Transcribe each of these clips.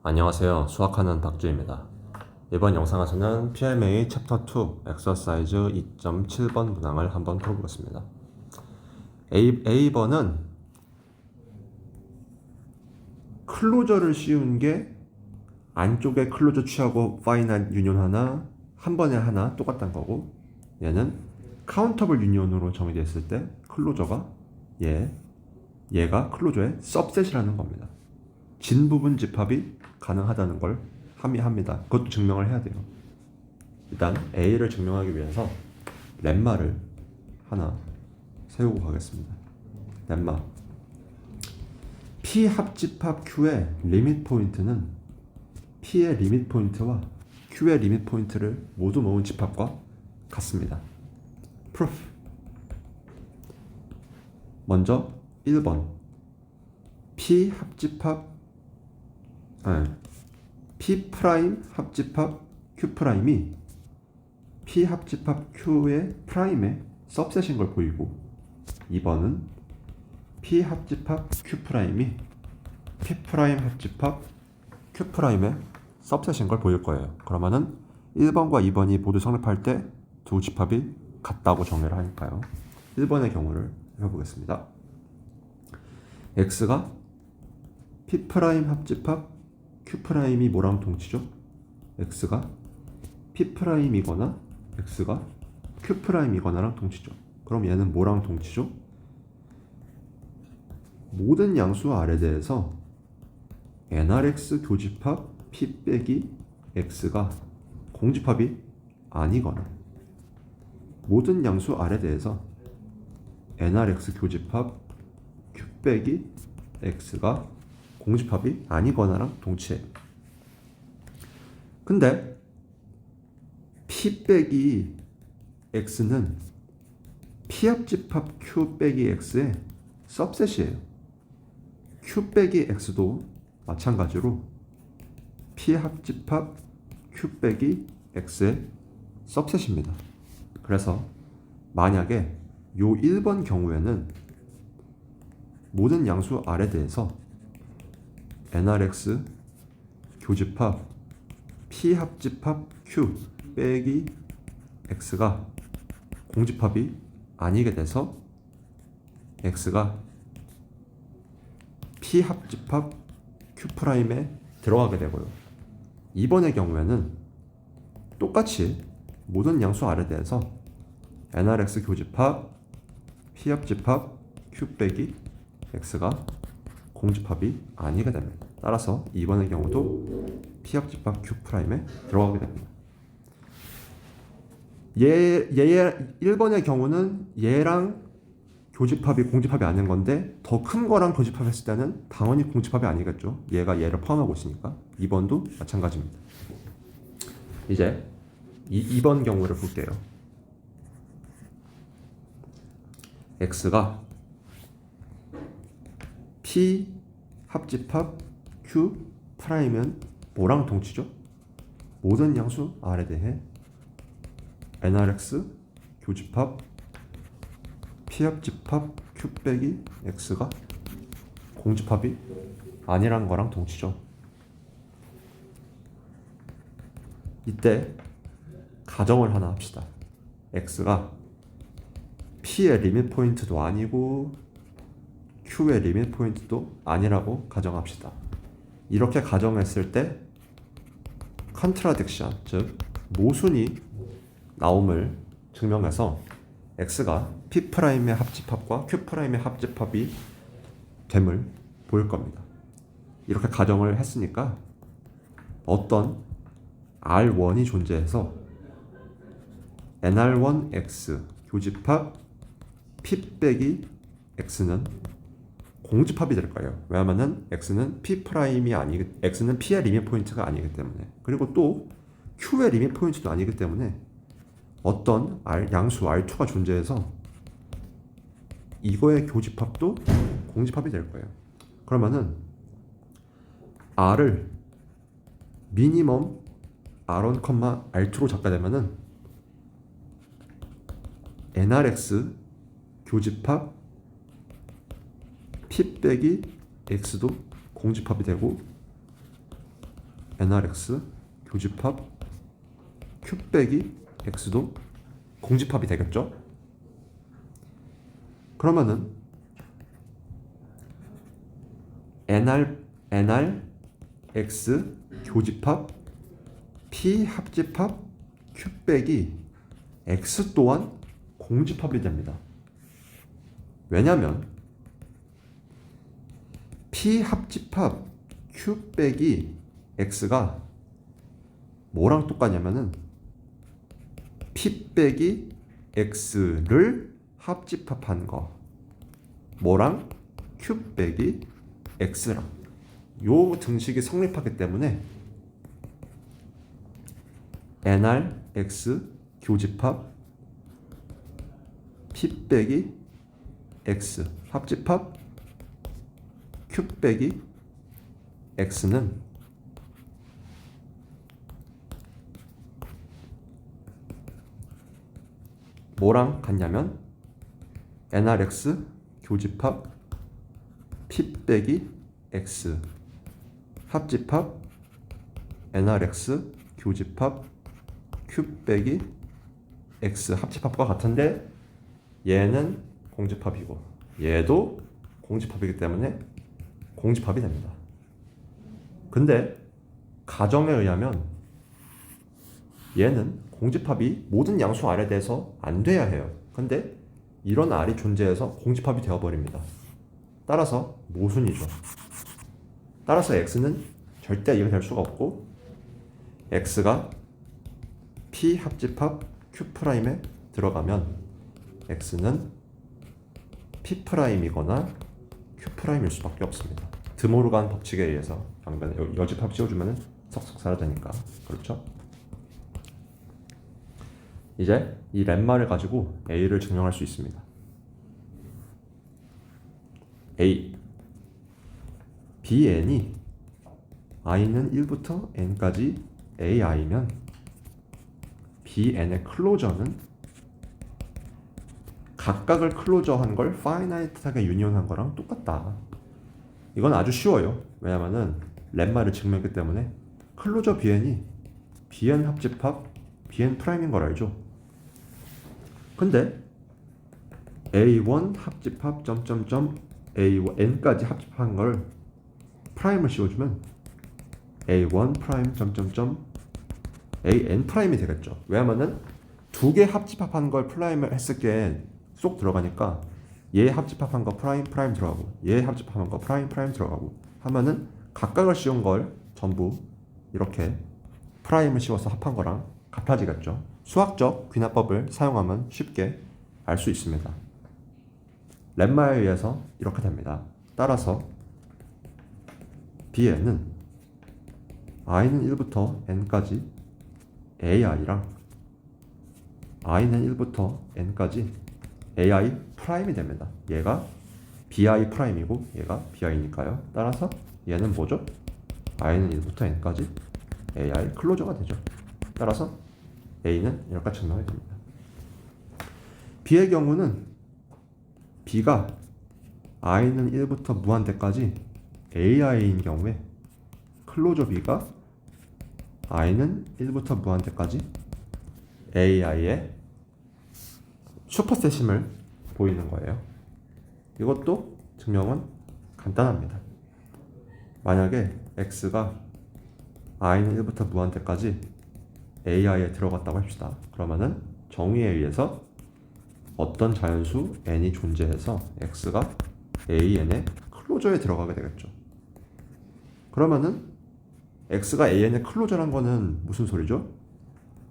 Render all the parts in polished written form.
안녕하세요. 수학하는 박주입니다. 이번 영상에서는 PMA 챕터 2 엑서사이즈 2.7번 문항을 한번 풀어보겠습니다. A번은 클로저를 씌운 게 안쪽에 클로저 취하고 파이널 유니온 하나, 한 번에 하나 똑같다는 거고, 얘는 카운터블 유니온으로 정의됐을 때 클로저가 얘가 클로저의 सब셋이라는 겁니다. 진 부분 집합이 가능하다는 걸 함의합니다. 그것도 증명을 해야 돼요. 일단 A를 증명하기 위해서 렘마를 하나 세우고 가겠습니다. 렘마 P 합집합 Q의 리밋 포인트는 P의 리밋 포인트와 Q의 리밋 포인트를 모두 모은 집합과 같습니다. proof. 먼저 1번 P 프라임 합집합 Q 프라임이 P 합집합 Q의 프라임의 सब셋인 걸 보이고, 2번은 P 합집합 Q 프라임이 P 프라임 합집합 Q 프라임의 सब셋인 걸 보일 거예요. 그러면은 1번과 2번이 모두 성립할 때 두 집합이 같다고 정의를 하니까요. 1번의 경우를 해보겠습니다. X가 P 프라임 합집합 Q 프라임이 뭐랑 동치죠? X가 P 프라임이거나 X가 Q 프라임이거나랑 동치죠. 그럼 얘는 뭐랑 동치죠? 모든 양수 R에 대해서 NRX 교집합 P 빼기 X가 공집합이 아니거나, 모든 양수 R에 대해서 NRX 교집합 Q 빼기 X가 공집합이 아니거나랑 동치해요. 근데 P 빼기 X는 P 합집합 Q 빼기 X의 सब셋이에요. Q 빼기 X도 마찬가지로 P 합집합 Q 빼기 X의 सब셋입니다. 그래서 만약에 요 1번 경우에는 모든 양수 R에 대해서 NRX 교집합 P 합집합 Q 빼기 X가 공집합이 아니게 돼서 X가 P 합집합 Q 프라임에 들어가게 되고요. 2번의 경우에는 똑같이 모든 양수 R에 대해서 NRX 교집합 P 합집합 Q 빼기 X가 공집합이 아니게 됩니다. 따라서 2번의 경우도 P 합집합 Q 프라임에 들어가게 됩니다. 1번의 경우는 얘랑 교집합이 공집합이 아닌 건데 더 큰 거랑 교집합했을 때는 당연히 공집합이 아니겠죠. 얘가 얘를 포함하고 있으니까. 2번도 마찬가지입니다. 이제 2번 경우를 볼게요. X가 P 합집합 Q 프라임은 뭐랑 동치죠? 모든 양수 R에 대해 NRX 교집합 P 합집합 Q 빼기 X가 공집합이 아니란 거랑 동치죠. 이때 가정을 하나 합시다. X가 P의 리밋 포인트도 아니고 Q의 리밋 포인트도 아니라고 가정합시다. 이렇게 가정했을 때 컨트라딕션, 즉 모순이 나옴을 증명해서 X가 P 프라임의 합집합과 Q 프라임의 합집합이 됨을 보일 겁니다. 이렇게 가정을 했으니까 어떤 R1이 존재해서 NR1X 교집합 P 빼기 X는 공집합이 될 거예요. 왜냐하면 X는 P 프라임이 X는 P의 리밋 포인트가 아니기 때문에, 그리고 또 Q의 리밋 포인트도 아니기 때문에 어떤 양수 R2가 존재해서 이거의 교집합도 공집합이 될 거예요. 그러면은 R을 미니멈 R1, R2로 잡게 되면은 NRX 교집합 P 빼기 X도 공집합이 되고 nrx 교집합 q 빼기 x도 공집합이 되겠죠? 그러면은 nrx 교집합 p 합집합 q 빼기 x 또한 공집합이 됩니다. 왜냐면 p 합집합 q 빼기 x가 뭐랑 똑같냐면은 p 빼기 x를 합집합한 거, 뭐랑 q 빼기 x랑 요 등식이 성립하기 때문에 nrx 교집합 p 빼기 x 합집합 q 빼기 x는 뭐랑 같냐면 nrx 교집합 p 빼기 x 합집합 nrx 교집합 q 빼기 x 합집합과 같은데 얘는 공집합이고 얘도 공집합이기 때문에 공집합이 됩니다. 근데 가정에 의하면 얘는 공집합이 모든 양수 R에 대해서 안 돼야 해요. 근데 이런 R이 존재해서 공집합이 되어버립니다. 따라서 모순이죠. 따라서 X는 절대 이해가 될 수가 없고 X가 P 합집합 Q'에 들어가면 X는 P'이거나 Q'일 수밖에 없습니다. 드모르간 법칙에 의해서 방금 여집합 씌워주면 석석 사라지니까. 그렇죠? 이제 이 렘마를 가지고 A를 증명할 수 있습니다. A Bn이 i는 1부터 n까지 ai면 Bn의 클로저는 각각을 클로저한 걸 파이나이트하게 유니온한 거랑 똑같다. 이건 아주 쉬워요. 왜냐면은 렘마를 증명했기 때문에 클로저 Bn이 Bn 합집합 Bn 프라임인 걸 알죠. 근데 A1 합집합 점점점 A1N까지 합집한 걸 프라임을 씌워주면 A1 프라임 점점점 AN 프라임이 되겠죠. 왜냐면은 두 개 합집합한 걸 프라임을 했을 게 쏙 들어가니까 얘 합집합한 거 프라임 들어가고 얘 합집합한 거 프라임 들어가고 하면은 각각을 씌운 걸 전부 이렇게 프라임을 씌워서 합한 거랑 같아지겠죠. 수학적 귀납법을 사용하면 쉽게 알 수 있습니다. 렘마에 의해서 이렇게 됩니다. 따라서 B에는 i는 1부터 n까지 ai랑 i는 1부터 n까지 ai 프라임이 됩니다. 얘가 bi 프라임이고 얘가 bi니까요. 따라서 얘는 뭐죠? i는 1부터 n까지 ai 클로저가 되죠. 따라서 a는 이렇게 증명이 됩니다. b의 경우는 b가 i는 1부터 무한대까지 ai인 경우에 클로저 b가 i는 1부터 무한대까지 ai의 슈퍼셋임을 보이는 거예요. 이것도 증명은 간단합니다. 만약에 x가 i는 1부터 무한대까지 ai에 들어갔다고 합시다. 그러면은 정의에 의해서 어떤 자연수 n이 존재해서 x가 an의 클로저에 들어가게 되겠죠. 그러면은 x가 an의 클로저란 거는 무슨 소리죠?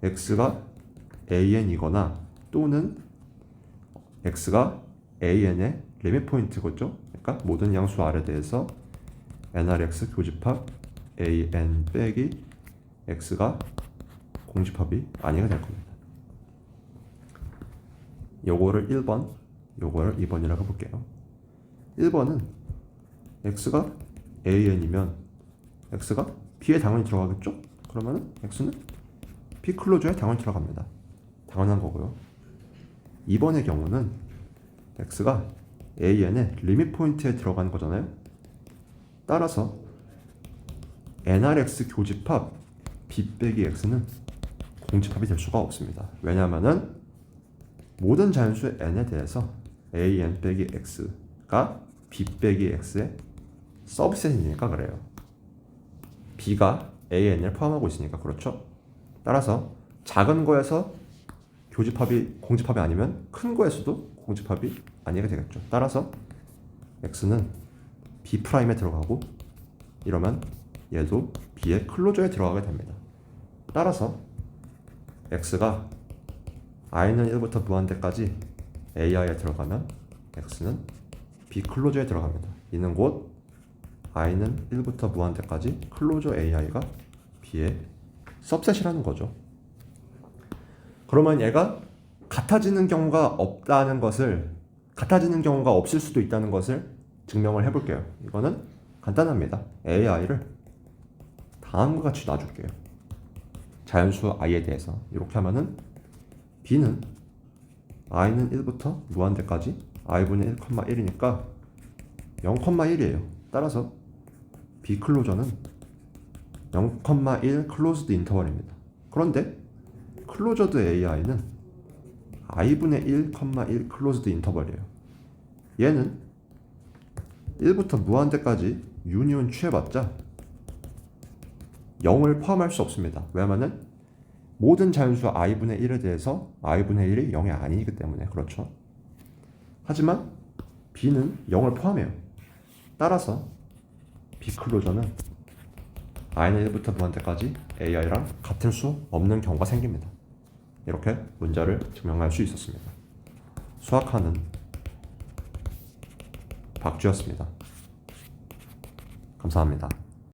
x가 an이거나 또는 x가 an의 리밋 포인트겠죠. 그러니까 모든 양수 r에 대해서 nrx 교집합 an 빼기 x가 공집합이 아니게 될 겁니다. 요거를 1번, 요거를 2번이라고 해볼게요. 1번은 x가 an이면 x가 b에 당연히 들어가겠죠? 그러면은 x는 b 클로저에 당연히 들어갑니다. 당연한 거고요. 2번의 경우는 x가 an의 리밋 포인트에 들어간 거잖아요. 따라서 nrx 교집합 b 빼기 x는 공집합이 될 수가 없습니다. 왜냐하면은 모든 자연수 n에 대해서 an 빼기 x가 b 빼기 x의 서브셋이니까 그래요. b가 an을 포함하고 있으니까 그렇죠. 따라서 작은 거에서 교집합이 공집합이 아니면 큰 거에서도 공집합이 아니게 되겠죠. 따라서 x는 b'에 들어가고 이러면 얘도 b의 클로저에 들어가게 됩니다. 따라서 x가 i는 1부터 무한대까지 ai에 들어가면 x는 b 클로저에 들어갑니다. 이는 곧 i는 1부터 무한대까지 클로저 ai가 b의 सब셋이라는 거죠. 그러면 얘가 같아지는 경우가 없다는 것을, 같아지는 경우가 없을 수도 있다는 것을 증명을 해볼게요. 이거는 간단합니다. ai를 다음과 같이 놔줄게요. 자연수 i에 대해서 이렇게 하면은 b는 i는 1부터 무한대까지 i분의 1,1이니까 0,1이에요. 따라서 b 클로저는 0,1 클로즈드 인터벌입니다. 그런데 클로저드 ai는 i분의 1,1 클로즈드 인터벌이에요. 얘는 1부터 무한대까지 유니온 취해봤자 0을 포함할 수 없습니다. 왜냐하면 모든 자연수 i분의 1에 대해서 i분의 1이 0이 아니기 때문에 그렇죠. 하지만 b는 0을 포함해요. 따라서 b 클로저는 i는 1부터 무한대까지 ai랑 같을 수 없는 경우가 생깁니다. 이렇게 문제를 증명할 수 있었습니다. 수학하는 박쥐였습니다. 감사합니다.